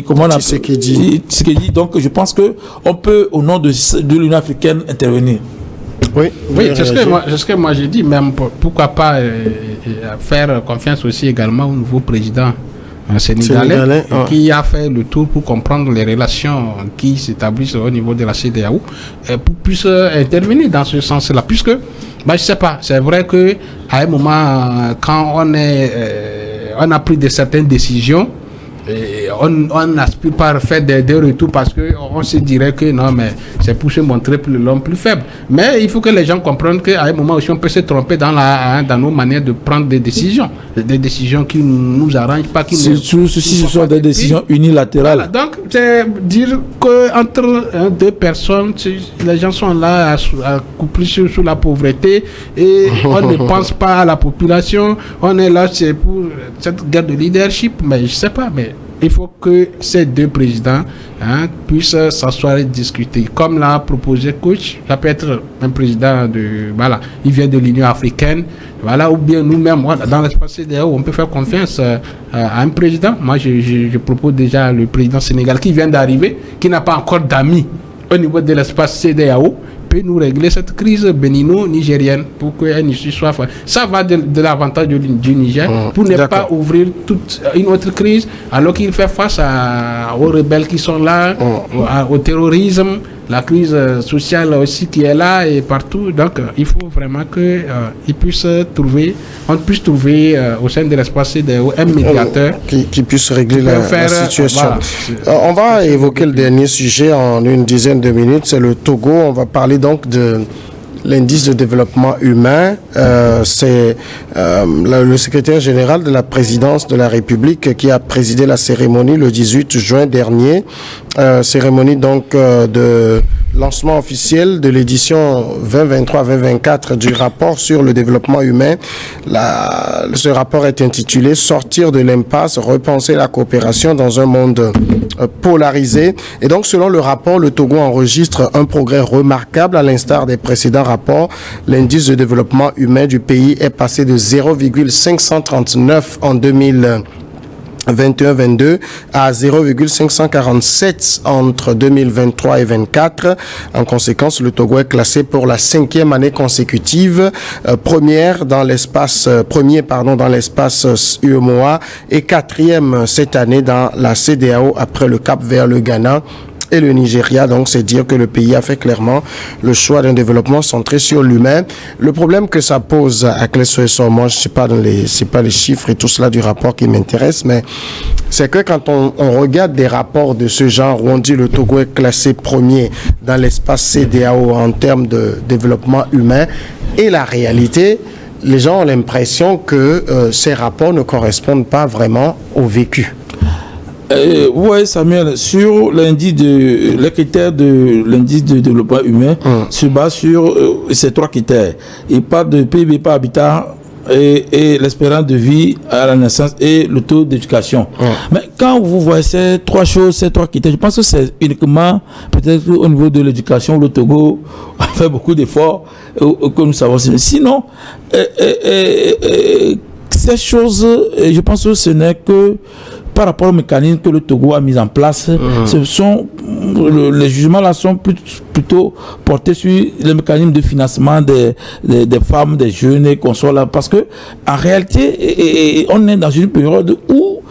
B: comment on appelle Tshisekedi. Donc je pense que on peut au nom de l'Union africaine intervenir.
C: Oui, c'est ce que moi j'ai dit. Même pourquoi pas faire confiance aussi également au nouveau président sénégalais qui a fait le tour pour comprendre les relations qui s'établissent au niveau de la CEDEAO, pour puisse intervenir dans ce sens-là, puisque je sais pas, c'est vrai que à un moment quand on a pris certaines décisions, on n'aspire pas à faire des retours parce qu'on se dirait que non, mais c'est pour se montrer l'homme plus faible. Mais il faut que les gens comprennent qu'à un moment aussi, on peut se tromper dans nos manières de prendre des décisions qui ne nous arrangent pas.
B: Surtout si ce sont des décisions unilatérales.
C: Voilà, donc, c'est dire qu'entre deux personnes, les gens sont là à couper sous la pauvreté et on ne pense pas à la population. On est là, c'est pour cette guerre de leadership, mais je ne sais pas, mais il faut que ces deux présidents puissent s'asseoir et discuter. Comme l'a proposé Coach, ça peut être un président il vient de l'Union africaine, ou bien nous-mêmes, dans l'espace CEDEAO, on peut faire confiance à un président. Moi, je propose déjà le président sénégal qui vient d'arriver, qui n'a pas encore d'amis au niveau de l'espace CEDEAO, nous régler cette crise bénino-nigérienne pour qu'elle ne soit faite. Ça va de l'avantage du Niger pour ne pas ouvrir toute une autre crise alors qu'il fait face aux rebelles qui sont là, au terrorisme, la crise sociale aussi qui est là et partout. Donc il faut vraiment qu'on puisse trouver au sein de l'espace un médiateur
A: qui puisse régler la situation. On va évoquer le dernier sujet en une dizaine de minutes, c'est le Togo. On va parler donc de l'indice de développement humain. C'est le secrétaire général de la présidence de la République qui a présidé la cérémonie le 18 juin dernier. Cérémonie donc de lancement officiel de l'édition 2023-2024 du rapport sur le développement humain. Ce rapport est intitulé « Sortir de l'impasse, repenser la coopération dans un monde polarisé ». Et donc, selon le rapport, le Togo enregistre un progrès remarquable à l'instar des précédents rapports. L'indice de développement humain du pays est passé de 0,539 en 2021-22 à 0,547 entre 2023 et 2024. En conséquence, le Togo est classé pour la 5e année consécutive, premier dans l'espace UEMOA et 4e cette année dans la CEDEAO après le Cap-Vert, le Ghana et le Nigeria. Donc, c'est dire que le pays a fait clairement le choix d'un développement centré sur l'humain. Le problème que ça pose à Clé-Soeso, moi, c'est pas les chiffres et tout cela du rapport qui m'intéresse, mais c'est que quand on regarde des rapports de ce genre où on dit le Togo est classé premier dans l'espace CEDEAO en termes de développement humain et la réalité, les gens ont l'impression que ces rapports ne correspondent pas vraiment au vécu.
B: Oui, Samuel, sur les critères de l'indice de développement humain se base sur ces 3 critères. Il parle de PIB par habitant et l'espérance de vie à la naissance et le taux d'éducation. Mais quand vous voyez ces 3 critères, je pense que c'est uniquement peut-être au niveau de l'éducation, le Togo a fait beaucoup d'efforts, comme nous savons. Sinon, ces choses, je pense que ce n'est que par rapport au mécanisme que le Togo a mis en place, les jugements là sont plutôt portés sur le mécanisme de financement des femmes, des jeunes et qu'on soit là, parce que en réalité, on est dans une période où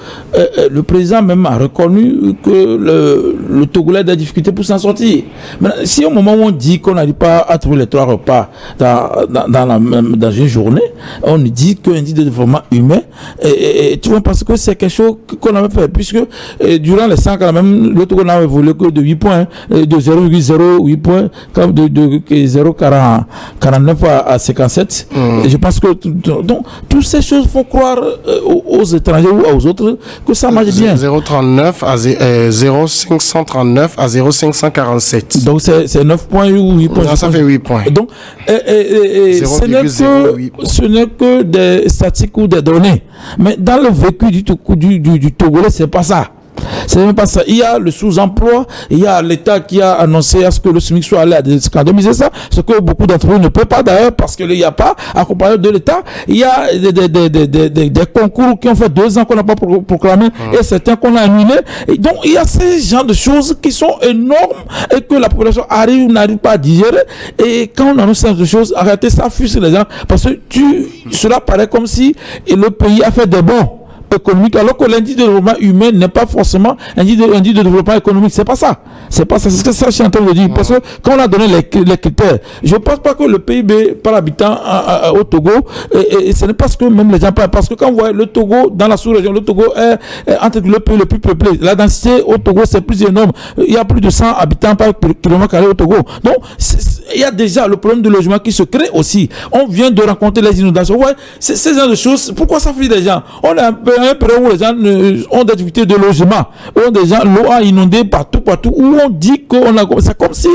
B: le président même a reconnu que le Togolais a des difficultés pour s'en sortir. Mais si au moment où on dit qu'on n'arrive pas à trouver les 3 repas dans une journée, on dit qu'un indice de développement humain, et tu vois, parce que c'est quelque chose qu'on avait fait, puisque durant les 5 ans, même le Togo n'a évolué que de 8 points, de 0,08 points, comme de 0,49 à 57. Et je pense que donc toutes ces choses font croire aux étrangers ou aux autres que ça marche bien.
A: 0,39 à 0,539 à 0,547.
B: Donc c'est 9 points ou 8 points.
A: Non, ça fait 8 points.
B: Donc ce n'est que des statistiques ou des données. Mais dans le vécu du Togolais, c'est pas ça. C'est même pas ça. Il y a le sous-emploi, il y a l'État qui a annoncé à ce que le SMIC soit allé à déscandomiser ça, ce que beaucoup d'entre eux ne peuvent pas d'ailleurs parce qu'il n'y a pas accompagné de l'État. Il y a des concours qui ont fait 2 ans qu'on n'a pas proclamé et certains qu'on a annulés. Et donc il y a ces genres de choses qui sont énormes et que la population n'arrive pas à digérer. Et quand on annonce ces choses, arrêtez ça, fusille les gens parce que cela paraît comme si le pays a fait des bons économique, alors que l'indice de développement humain n'est pas forcément indice de développement économique. C'est pas ça. C'est ce que ça, je suis en train de dire. Parce que quand on a donné les critères, je ne pense pas que le PIB par habitant au Togo, et ce n'est pas ce que même les gens parlent, parce que quand vous voyez le Togo, dans la sous-région, le Togo est entre le pays le plus peuplé. La densité au Togo, c'est plus énorme. Il y a plus de 100 habitants par kilomètre carré au Togo. Donc, il y a déjà le problème de logement qui se crée aussi. On vient de rencontrer les inondations. Ouais, ces genre de choses, pourquoi ça fait des gens? On a un période où les gens ont des difficultés de logement, où des gens, l'eau a inondé partout, où on dit qu'on a, c'est comme si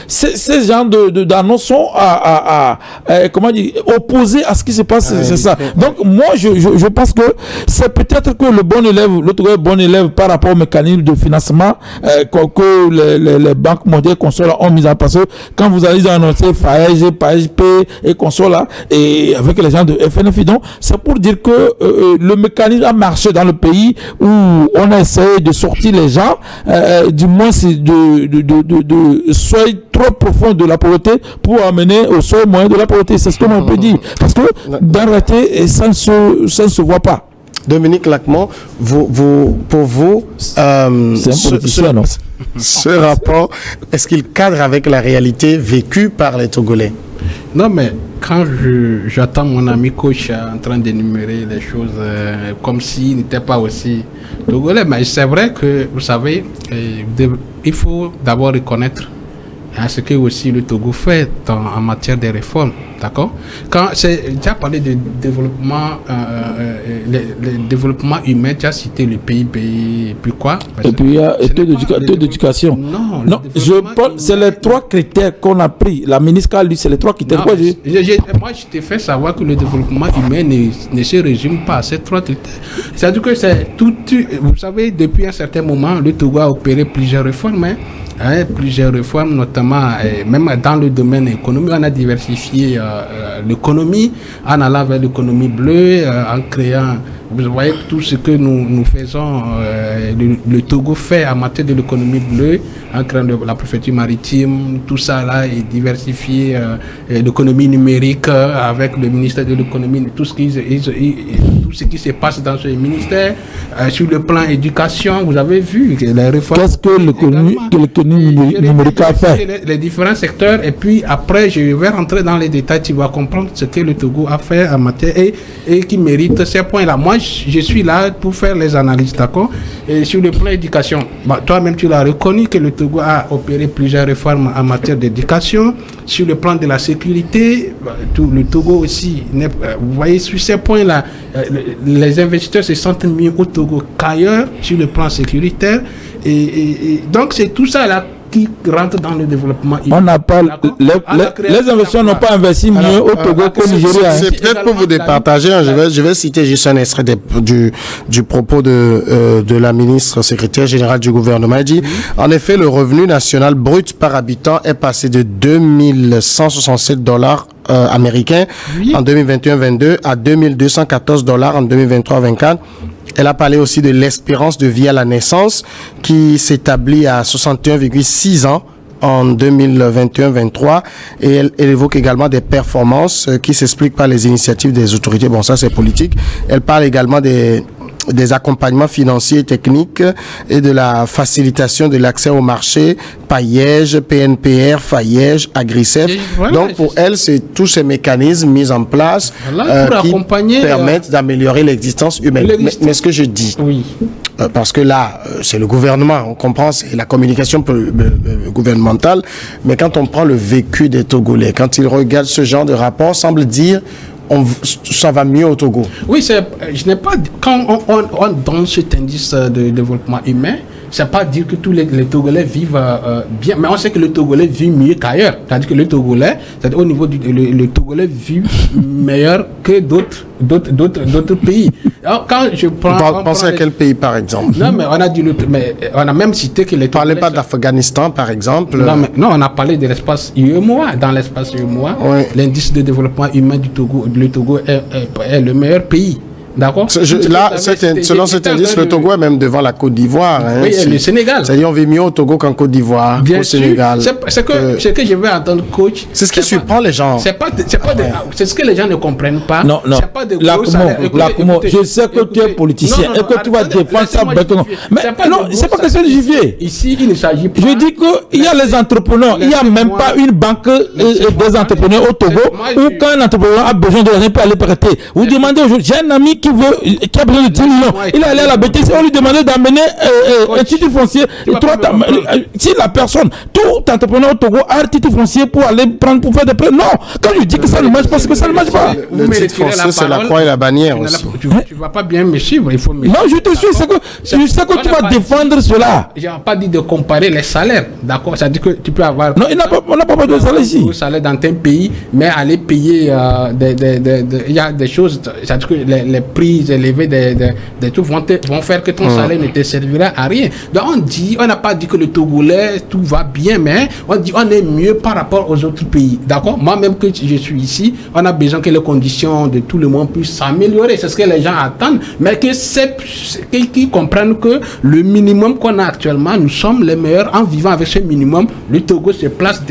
B: ces gens d'annonces sont comment dire, opposés à ce qui se passe, c'est ça. Donc, moi, je pense que c'est peut-être que le bon élève, l'autre bon élève par rapport au mécanisme de financement que les banques mondiales consoles ont mis en place. Quand vous allez annoncer FAEG, PAEGP et consoles là, et avec les gens de FNFI, donc, c'est pour dire que le mécanisme a marché dans le pays où on a essayé de sortir les gens, du moins c'est de seuil trop profond de la pauvreté pour amener au seuil moyen de la pauvreté. C'est ce que l'on peut dire. Parce que dans la réalité, ça ne se voit pas.
A: Dominique Lacmont, pour vous, ce rapport, est-ce qu'il cadre avec la réalité vécue par les Togolais?
C: Non, mais quand j'attends mon ami coach en train d'énumérer les choses comme s'il n'était pas aussi togolais, mais c'est vrai que, vous savez, il faut d'abord reconnaître ce que aussi le Togo fait en matière de réformes, d'accord? Quand j'ai déjà parlé de développement, le développement humain, tu as cité le PIB, et puis quoi?
B: Et puis il y a taux d'éducation. Non, c'est les 3 critères qu'on a pris. La ministre, lui, c'est les 3 critères.
C: Non, moi, je t'ai fait savoir que le développement humain ne se résume pas à ces 3 critères. C'est-à-dire que c'est tout. Vous savez, depuis un certain moment, le Togo a opéré plusieurs réformes. Plusieurs réformes, notamment même dans le domaine économique. On a diversifié l'économie en allant vers l'économie bleue, en créant, vous voyez, tout ce que nous faisons, le Togo fait en matière de l'économie bleue, en créant la préfecture maritime, tout ça là, et diversifier l'économie numérique avec le ministère de l'économie, tout ce qui se passe dans ce ministère. Sur le plan éducation, vous avez vu les réformes.
B: Qu'est-ce que l'économie numérique a fait?
C: Les différents secteurs, et puis après je vais rentrer dans les détails, tu vas comprendre ce que le Togo a fait en matière et qui mérite ces points-là. Moi, je suis là pour faire les analyses, d'accord? Et sur le plan éducation, toi-même tu l'as reconnu que le Togo a opéré plusieurs réformes en matière d'éducation. Sur le plan de la sécurité, le Togo aussi, vous voyez, sur ces points-là, les investisseurs se sentent mieux au Togo qu'ailleurs sur le plan sécuritaire. Et donc c'est tout ça là qui rentre dans le développement.
B: On n'a pas les investisseurs n'ont pas investi mieux au Togo qu'au Nigeria.
A: C'est peut-être pour vous départager. Je vais citer juste un extrait du propos de la ministre secrétaire générale du gouvernement. Elle dit, en effet, le revenu national brut par habitant est passé de $2167 américains en 2021-22 à $2214 en 2023-24. Elle a parlé aussi de l'espérance de vie à la naissance qui s'établit à 61,6 ans en 2021-23 et elle évoque également des performances qui s'expliquent par les initiatives des autorités. Bon, ça c'est politique. Elle parle également des accompagnements financiers et techniques et de la facilitation de l'accès au marché, PAIEJ, PNPR, FAIEJ, Agricef. Voilà, donc pour elle, c'est tous ces mécanismes mis en place qui permettent d'améliorer l'existence humaine. Mais ce que je dis, parce que là, c'est le gouvernement, on comprend, c'est la communication gouvernementale, mais quand on prend le vécu des Togolais, quand ils regardent ce genre de rapport, semble dire ça va mieux au Togo.
C: Oui, je n'ai pas. Quand on donne cet indice de développement humain, c'est pas dire que tous les Togolais vivent bien, mais on sait que le Togolais vit mieux qu'ailleurs. C'est-à-dire que le Togolais, au niveau le Togolais vit meilleur que d'autres pays. Alors, quand je prends,
A: pensez à quel pays par exemple?
C: Non, mais on a même cité que les
A: Togolais. Parlez pas d'Afghanistan par exemple.
C: Non, on a parlé de l'espace UEMOA. Dans l'espace UEMOA, l'indice de développement humain du Togo, le Togo est le meilleur pays. D'accord.
A: Là, selon cet indice, le Togo est même devant la Côte d'Ivoire. Hein,
C: oui, et le Sénégal.
A: C'est-à-dire on vit mieux au Togo qu'en Côte d'Ivoire,
C: bien
A: au
C: sûr.
A: Sénégal.
C: C'est que je veux entendre, coach.
A: C'est ce qui surprend les gens.
C: C'est ce que les gens ne comprennent pas.
B: Non.
C: C'est pas de gros salaires.
B: Écoutez, je sais que tu es politicien et que tu vas défendre ça bêtement. Mais non, c'est pas question de juger.
C: Ici, il ne s'agit pas.
B: Je dis qu'il y a les entrepreneurs. Il n'y a même pas une banque des entrepreneurs au Togo où quand un entrepreneur a besoin de l'argent pour aller prêter. Vous demandez aujourd'hui, j'ai un ami qui a besoin de 10 millions. Il est allé à la BTC, on lui demandait d'amener un titre foncier. Si la personne, tout entrepreneur au Togo a un titre foncier pour aller prendre, pour faire des prêts. Non, quand je dis que ça ne marche pas, c'est que ça ne marche pas.
A: Le titre foncier, c'est la croix et la bannière aussi.
C: Tu ne vas pas bien me suivre, il faut me suivre.
B: Non, je te suis, je sais que tu vas défendre cela.
C: Je n'ai pas dit de comparer les salaires, d'accord? C'est-à-dire que tu peux avoir...
B: Non, on n'a pas parlé de salaire ici.
C: Un salaire dans un pays, mais aller payer il y a des choses, c'est-à-dire que les prix élevés des trucs vont faire que ton salaire ne te servira à rien. Donc on n'a pas dit que le Togolais, tout va bien, mais on dit on est mieux par rapport aux autres pays, d'accord? Moi-même que je suis ici, on a besoin que les conditions de tout le monde puissent s'améliorer. C'est ce que les gens attendent, mais qu'ils comprennent que le minimum qu'on a actuellement, nous sommes les meilleurs en vivant avec ce minimum. Le Togo se place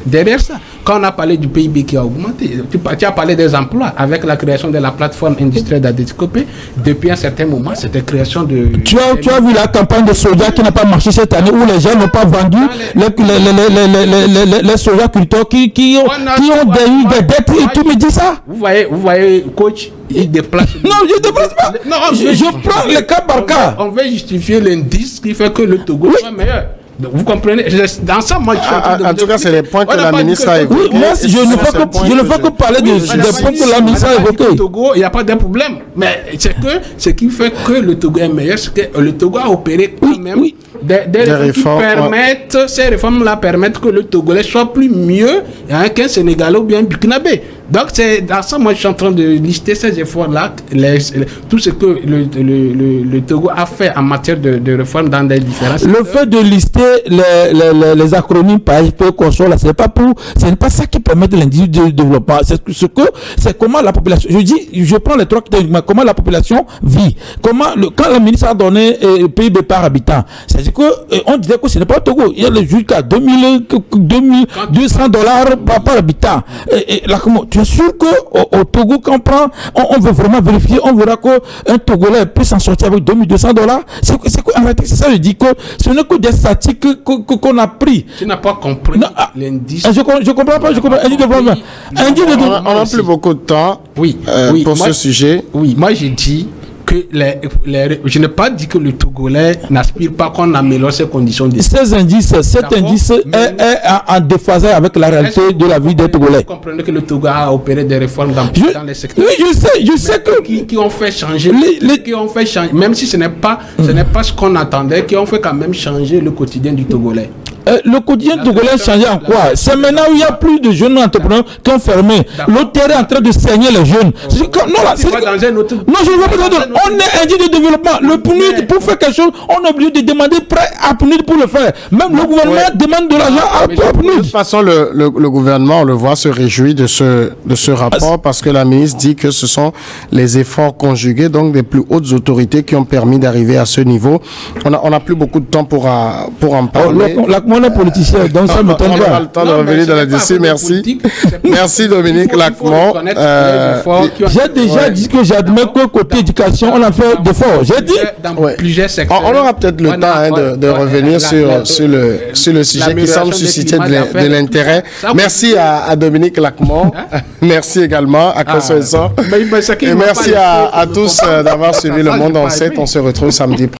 C: derrière ça. Quand on a parlé du PIB qui a augmenté, tu as parlé des emplois avec la création de la plateforme industrielle d'Adéticopé. Depuis un certain moment, c'était création de...
B: Tu as vu la campagne de soja qui n'a pas marché cette année, où les gens n'ont pas vendu les soja agriculteurs qui ont des dettes et tu me dis ça?
C: Vous voyez, coach, il déplace...
B: Non, je ne déplace pas. Non, je prends le cas par cas.
C: On veut justifier l'indice qui fait que le Togo soit meilleur. Donc, vous comprenez? Dans ça, moi,
A: en tout cas, c'est les points que la ministre a évoqués.
B: Oui, moi, je ne fais que parler des points que la ministre a évoqués.
C: Le Togo, il n'y a pas de problème. Mais c'est que ce qui fait que le Togo est meilleur, c'est que le Togo a opéré quand même des réformes qui permettent, ces réformes-là permettent que le Togolais soit plus mieux qu'un Sénégalais ou bien un Burkinabé. Donc, c'est dans ça, moi, je suis en train de lister ces efforts-là, tout ce que le Togo a fait en matière de réforme dans des différents secteurs.
B: Le fait de lister les acronymes par AFP, console, ce n'est pas ça qui permet de l'indice de développement. C'est comment la population, je prends les trois critères, comment la population vit. Quand le ministre a donné le PIB par habitant, c'est-à-dire qu'on disait que ce n'est pas au Togo, il y a jusqu'à $2,200 par habitant. Et là, tu es sûr qu'au Togo, quand on veut vraiment vérifier, on verra qu'un Togolais peut s'en sortir avec $2,200. En fait, c'est ça, je dis que ce n'est que des statistiques qu'on a pris.
C: Tu n'as pas compris l'indice.
B: Je comprends pas,
A: On n'a plus beaucoup de temps pour ce sujet.
C: Oui, moi j'ai dit que je n'ai pas dit que le Togolais n'aspire pas qu'on améliore ses conditions de vie.
B: Cet indice est en déphasage avec la réalité de la vie des Togolais.
C: Vous comprenez que le Togo a opéré des réformes dans les secteurs.
B: Oui, je sais que
C: qui ont fait changer, même si ce n'est pas ce qu'on attendait, qui ont fait quand même changer le quotidien du Togolais.
B: Le quotidien togolais a changé en quoi? C'est maintenant où il y a plus de jeunes entrepreneurs qui ont fermé. L'autre est en train de saigner les jeunes. Non, je ne veux pas dire. On est indigne de développement. Le PNUD, pour faire quelque chose, on est obligé de demander prêt à PNUD pour le faire. Même le gouvernement demande de l'argent à PNUD.
A: De toute façon, le gouvernement, on le voit, se réjouit de ce rapport parce que la ministre dit que ce sont les efforts conjugués, donc des plus hautes autorités qui ont permis d'arriver à ce niveau. On n'a plus beaucoup de temps pour en parler.
B: On est politicien, donc ça me tombe pas.
A: On aura le temps de revenir dans la discussion. Merci. Merci Dominique Lacmon.
B: J'ai déjà dit que j'admets que côté éducation, on a fait d'efforts. J'ai dit.
C: Dans plusieurs secteurs.
A: On aura peut-être le temps de revenir sur le sujet qui semble susciter de l'intérêt. Merci à Dominique Lacmon. Merci également à Consoelsor. Et merci à tous d'avoir suivi Le Monde en 7. On se retrouve samedi.